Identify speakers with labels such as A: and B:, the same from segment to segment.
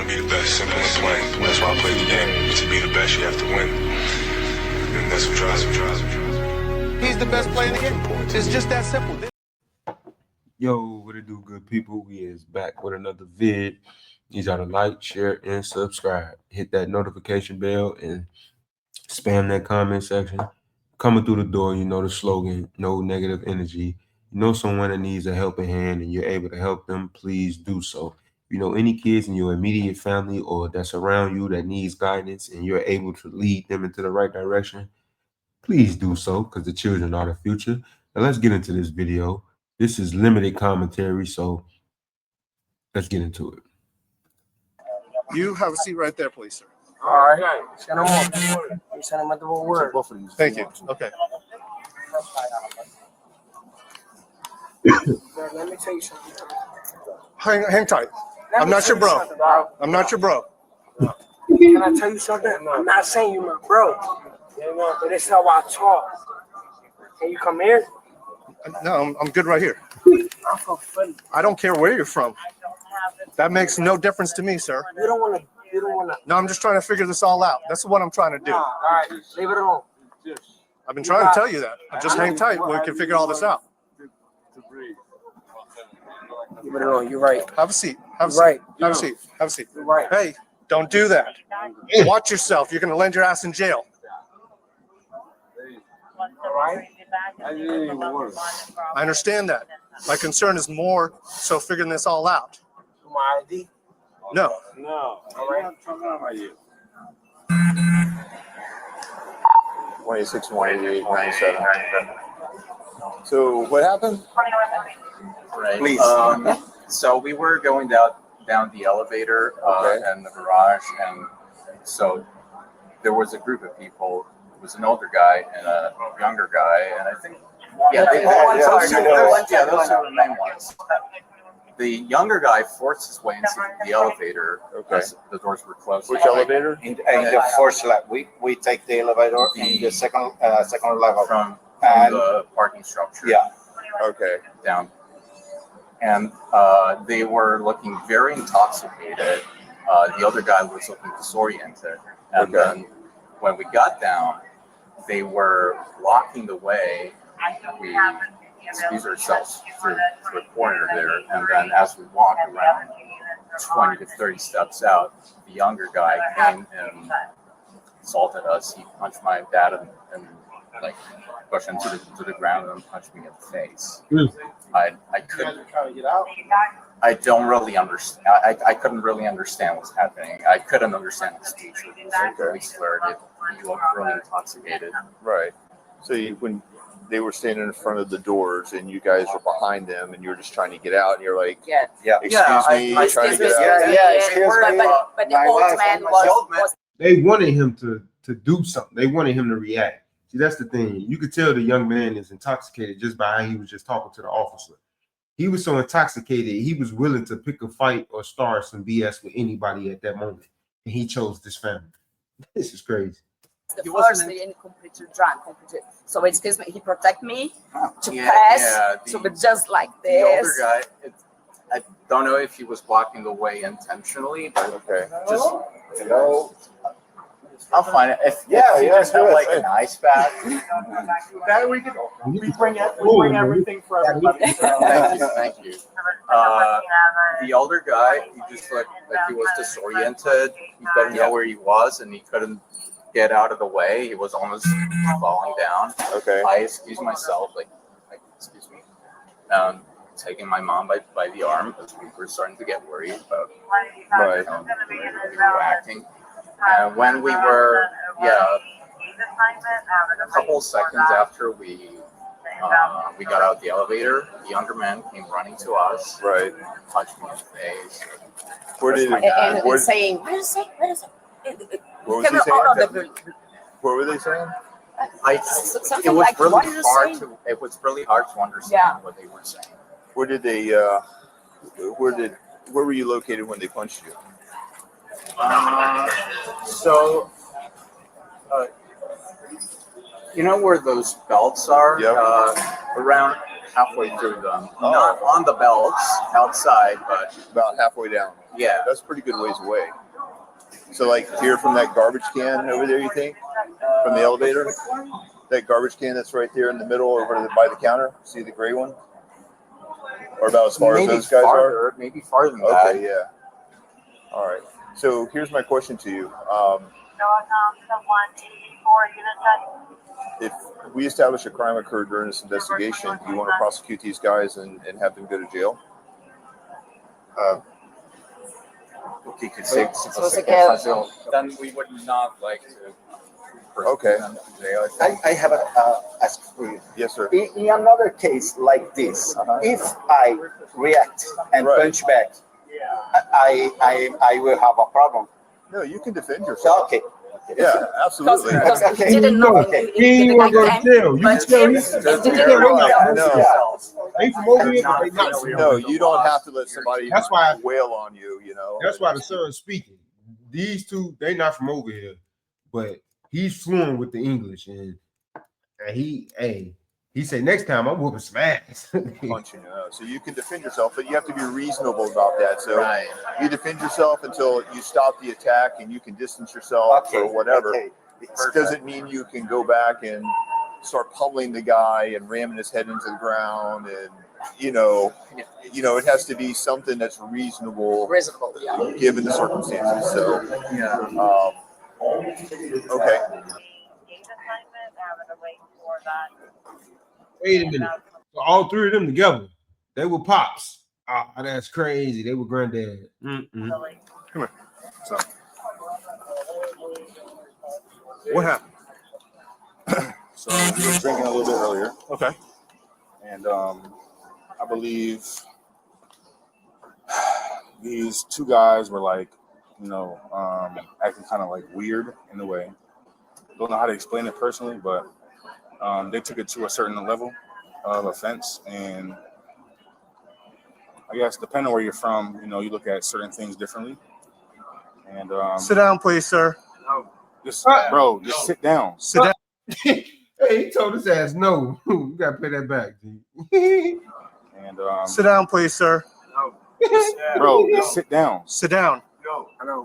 A: want to be the best, simple and plain. That's why I played the game. To be the best, you have to win. And that's what drives me.
B: He's the best player in the game. It's just that simple.
C: Yo, what it do, good people? We is back with another vid. Need y'all to like, share, and subscribe. Hit that notification bell and spam that comment section. Coming through the door, you know the slogan, no negative energy. You know someone that needs a helping hand and you're able to help them, please do so. If you know any kids in your immediate family or that's around you that needs guidance and you're able to lead them into the right direction, please do so, because the children are the future. Now let's get into this video. This is limited commentary, so let's get into it.
B: You have a seat right there, please, sir.
D: All right. Send them up. Send them at the word.
B: Both of these. Thank you. Okay.
D: Let me tell you something.
B: Hang tight. I'm not your bro. I'm not your bro.
D: Can I tell you something? I'm not saying you're my bro. But this is how I talk. Can you come here?
B: No, I'm good right here.
D: I'm from Philly.
B: I don't care where you're from. That makes no difference to me, sir.
D: You don't want to.
B: No, I'm just trying to figure this all out. That's what I'm trying to do.
D: All right. Leave it alone.
B: I've been trying to tell you that. Just hang tight. We can figure all this out.
D: Leave it alone. You're right.
B: Have a seat. Have a seat.
D: Right.
B: Have a seat. Have a seat.
D: You're right.
B: Hey, don't do that. Watch yourself. You're going to land your ass in jail.
D: All right.
B: I understand that. My concern is more so figuring this all out.
D: My ID.
B: No.
D: All right.
E: 26, 188, 97. So what happened?
F: Right.
E: Please.
F: So we were going down the elevator and the garage, and so there was a group of people. It was an older guy and a younger guy, and I think those are the main ones. The younger guy forced his way into the elevator because the doors were closed.
E: Which elevator?
G: In the first level, we take the elevator in the second level
F: from
G: and
F: the parking structure.
G: yeah.
E: Okay.
F: Down, and they were looking very intoxicated. The other guy was looking disoriented, and then when we got down, they were blocking the way. We squeezed ourselves through a corner there, and then as we walked around 20 to 30 steps out, the younger guy came and assaulted us. He punched my dad and like pushed him to the ground and punched me in the face. I couldn't. I don't really understand. I couldn't really understand what's happening. I couldn't understand the speech. It was really slurred. He looked really intoxicated.
E: Right. So when they were standing in front of the doors and you guys were behind them and you were just trying to get out and you're like, excuse me, trying to get out.
G: Excuse me.
H: But the old man was
C: They wanted him to do something. They wanted him to react. See, that's the thing. You could tell the young man is intoxicated just by how he was just talking to the officer. He was so intoxicated, he was willing to pick a fight or start some BS with anybody at that moment. And he chose this family. This is crazy.
H: the first day completely drunk, So excuse me, he protect me to pass. So but just like this.
F: The older guy, I don't know if he was blocking the way intentionally, but just I'll find it. If you just have like an ice bath.
D: That we bring everything for everybody.
F: Thank you. The older guy, he just looked like he was disoriented. He didn't know where he was, and he couldn't get out of the way. He was almost falling down. I excused myself, excuse me, taking my mom by the arm because we were starting to get worried about acting. When we were, a couple of seconds after we got out the elevator, the younger man came running to us, punched me in the face.
E: Where did
H: and saying, wait a second.
E: What was he saying? What were they saying?
F: It was really hard to understand what they were saying.
E: Where did they? Where were you located when they punched you?
F: You know where those belts are? Around halfway through them. Not on the belts outside, but
E: about halfway down.
F: Yeah.
E: That's a pretty good ways away. So like here from that garbage can over there, you think? From the elevator? That garbage can that's right there in the middle over by the counter? See the gray one? Or about as far as those guys are?
F: Maybe farther than that.
E: Okay, yeah. All right. So here's my question to you. If we establish a crime occurred during this investigation, do you want to prosecute these guys and have them go to jail?
F: Okay, could say then we would not like to.
E: Okay.
G: I have a ask for you.
E: Yes, sir.
G: In another case like this, if I react and punch back, I will have a problem.
E: No, you can defend yourself.
G: Okay.
E: Yeah, absolutely.
H: Because he didn't know
C: He ain't want to go to jail. You
H: but
C: tell
H: him,
C: him.
E: No,
C: They from over here, but they not from
E: no, you don't have to let somebody
C: That's why-
E: wail on you, you know.
C: That's why the son's speaking. These two, they not from over here, but he's fluent with the English, and he said next time I'm whooping some ass.
E: Punching you out. So you can defend yourself, but you have to be reasonable about that. So you defend yourself until you stop the attack and you can distance yourself or whatever.
G: Okay.
E: It doesn't mean you can go back and start pummeling the guy and ramming his head into the ground, and you know, it has to be something that's reasonable, given the circumstances. So, okay.
C: Wait a minute. So all three of them together, they were pops. Ah, that's crazy. They were granddad.
B: Come here. So, what happened?
I: So we were drinking a little bit earlier,
B: Okay.
I: and I believe these two guys were like, acting kind of like weird in a way. Don't know how to explain it personally, but they took it to a certain level of offense, and I guess depending on where you're from, you look at certain things differently. And
B: Sit down, please, sir.
I: just sit down.
B: Sit down.
C: Hey, he told his ass no. You gotta pay that back, G.
I: And
B: Sit down, please, sir.
I: just sit down.
B: Sit down.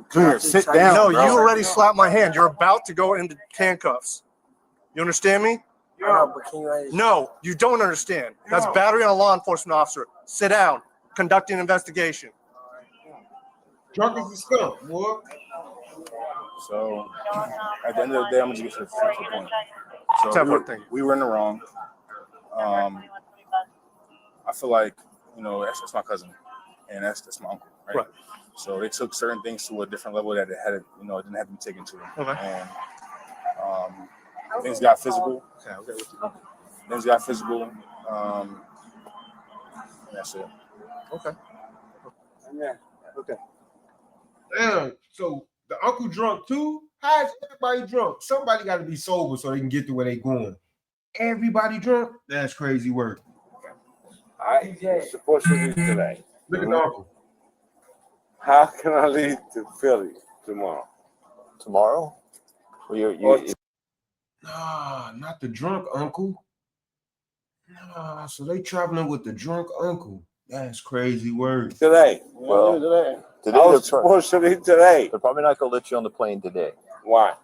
I: Come here, sit down.
B: No,
I: bro.
B: you already slapped my hand. You're about to go into handcuffs. You understand me? No, you don't understand. That's battery on a law enforcement officer. Sit down. Conducting an investigation.
C: Drunk as a skunk, boy.
I: So at the end of the day, I'm gonna get to the point. So
B: Separate thing.
I: we were in the wrong. I feel like that's my cousin, and that's my uncle, right? So they took certain things to a different level that it had, it didn't have to be taken to.
B: Okay.
I: And things got physical. Things got physical. And that's it.
B: Okay. Okay.
C: Damn. So the uncle drunk too? How is everybody drunk? Somebody got to be sober so they can get to where they going. Everybody drunk? That's crazy work.
J: I supposed to leave today.
C: Look at the uncle.
J: How can I leave to Philly tomorrow?
E: Tomorrow?
C: Nah, not the drunk uncle. Nah, so they traveling with the drunk uncle. That's crazy work.
J: Today.
E: Well,
J: today I was supposed to leave today.
E: They're probably not going to let you on the plane today.
J: Why?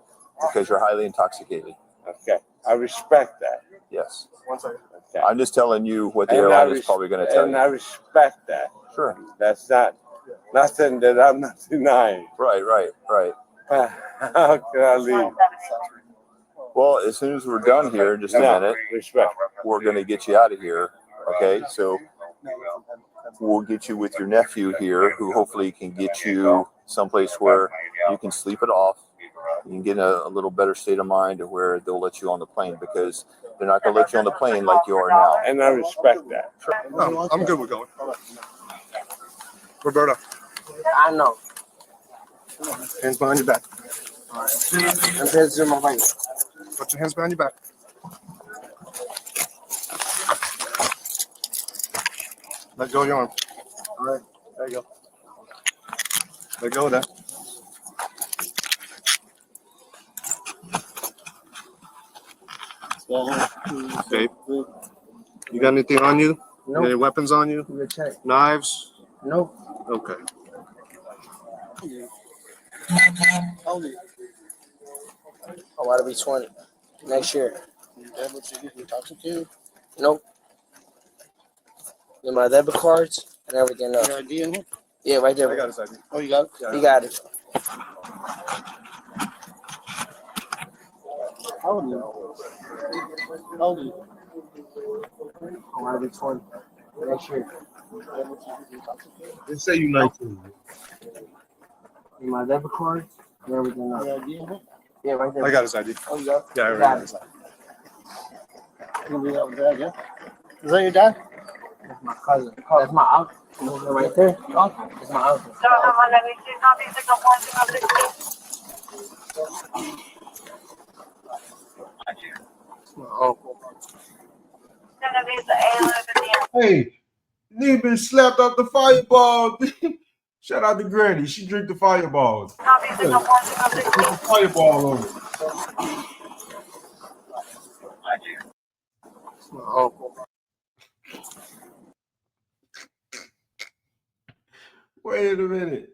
E: Because you're highly intoxicated.
J: Okay. I respect that.
E: Yes.
B: 1 second.
J: Okay.
E: I'm just telling you what the airline is probably going to tell
J: And
E: you.
J: I respect that.
E: Sure.
J: That's not nothing that I'm not denying.
E: Right.
J: How can I leave?
E: Well, as soon as we're done here in just a minute,
J: Respect.
E: we're going to get you out of here. Okay, so we'll get you with your nephew here, who hopefully can get you someplace where you can sleep it off. You can get in a little better state of mind to where they'll let you on the plane, because they're not going to let you on the plane like you are now.
J: And I respect that.
B: No, I'm good with going. Roberta,
D: I know.
B: hands behind your back.
D: I'm just doing my thing.
B: Put your hands behind your back. Let go of your arm. All right, there you go. Let go of that. Okay. You got anything on you?
D: Nope.
B: Any weapons on you?
D: Let me check.
B: Knives?
D: Nope.
B: Okay.
D: How old are you? I want to be 20 next year.
G: Your dad looks like you're intoxicated.
D: Nope. Get my debit cards and everything else.
G: Your ID in here?
D: Yeah, right there.
B: I got his ID.
G: Oh, you got it?
D: You got it.
G: How old are you? How old are you?
D: I want to be 20 next year.
C: Just say you 19.
D: Get my debit cards and everything else.
G: Your ID in here?
D: Yeah, right there.
B: I got his ID.
G: Oh, you got it?
B: Yeah, I
D: You
B: already
D: got
B: got
D: it.
B: his ID.
G: You gonna be that with dad, yeah? Is that your dad?
D: That's my cousin. That's my uncle. Right there. That's my uncle. That's my uncle.
C: Hey, nigga been slapped off the fireball. Shout out to Granny. She drink the fireballs. Drink the fireball over.
D: That's my uncle.
C: Wait a minute.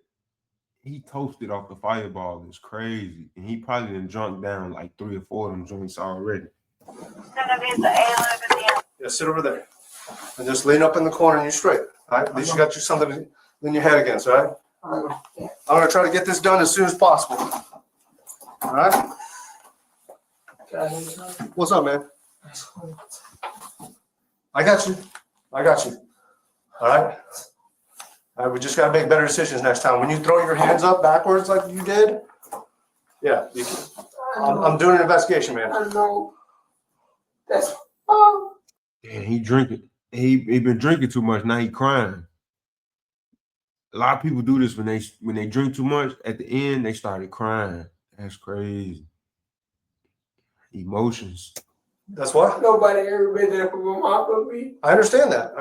C: He toasted off the fireball. It's crazy. And he probably done drunk down like 3 or 4 of them joints already.
B: Yeah, sit over there. And just lean up in the corner and you're straight. All right? At least you got you something to lean your head against, all right? I'm going to try to get this done as soon as possible. All right? What's up, man? I got you. I got you. All right? All right, we just got to make better decisions next time. When you throw your hands up backwards like you did, yeah, I'm doing an investigation, man.
D: I know. That's
C: Damn, he drinking. He been drinking too much. Now he crying. A lot of people do this when they drink too much. At the end, they started crying. That's crazy. Emotions.
B: That's what?
D: nobody ever been there for my mom but me.
B: I understand that.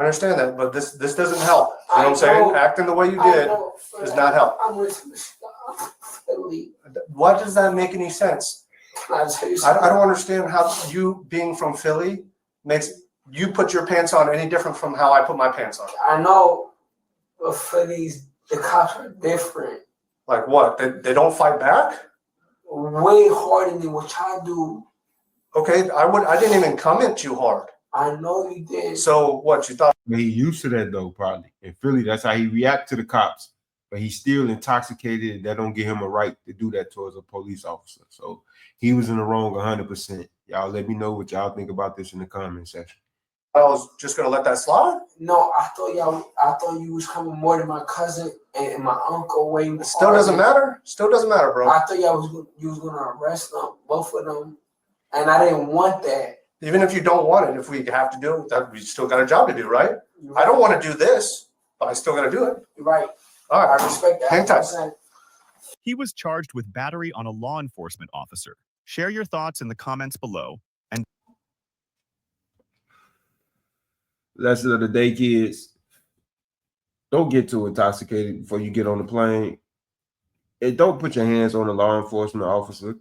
B: But this doesn't help. You know what I'm saying? Acting the way you did does not help.
D: I'm with Philly.
B: Why does that make any sense?
D: Can I tell you
B: I
D: something?
B: don't understand how you being from Philly makes you put your pants on any different from how I put my pants on.
D: I know, but Philly's, the cops are different.
B: Like what? They don't fight back?
D: Way harder than what y'all do.
B: Okay, I didn't even come in too hard.
D: I know you did.
B: So what you thought?
C: But he used to that though, probably. In Philly, that's how he react to the cops. But he's still intoxicated, and that don't give him a right to do that towards a police officer. So he was in the wrong 100%. Y'all let me know what y'all think about this in the comment section.
B: I was just gonna let that slide?
D: No, I thought you was coming more than my cousin and my uncle way more.
B: Still doesn't matter. Still doesn't matter, bro.
D: I thought you was gonna arrest them, both of them, and I didn't want that.
B: Even if you don't want it, if we have to do it, we still got a job to do, right? I don't want to do this, but I still got to do it.
D: You're right.
B: All right.
D: I respect that.
B: Hang tight.
K: He was charged with battery on a law enforcement officer. Share your thoughts in the comments below. And
C: Lesson of the day, kids. Don't get too intoxicated before you get on the plane. And don't put your hands on a law enforcement officer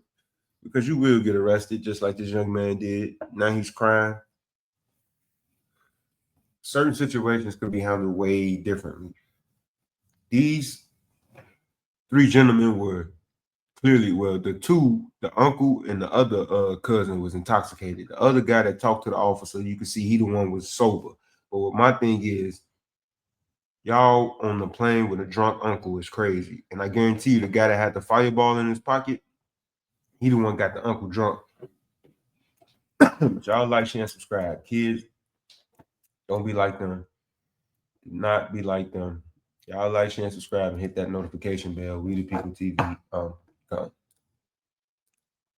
C: because you will get arrested, just like this young man did. Now he's crying. Certain situations could be handled way differently. These 3 gentlemen were clearly, the uncle and the other cousin was intoxicated. The other guy that talked to the officer, you can see he the one was sober. But what my thing is, y'all on the plane with a drunk uncle is crazy. And I guarantee you the guy that had the fireball in his pocket, he the one got the uncle drunk. But y'all like, share, and subscribe. Kids, don't be like them. Do not be like them. Y'all like, share, and subscribe, and hit that notification bell. We the People TV. Come.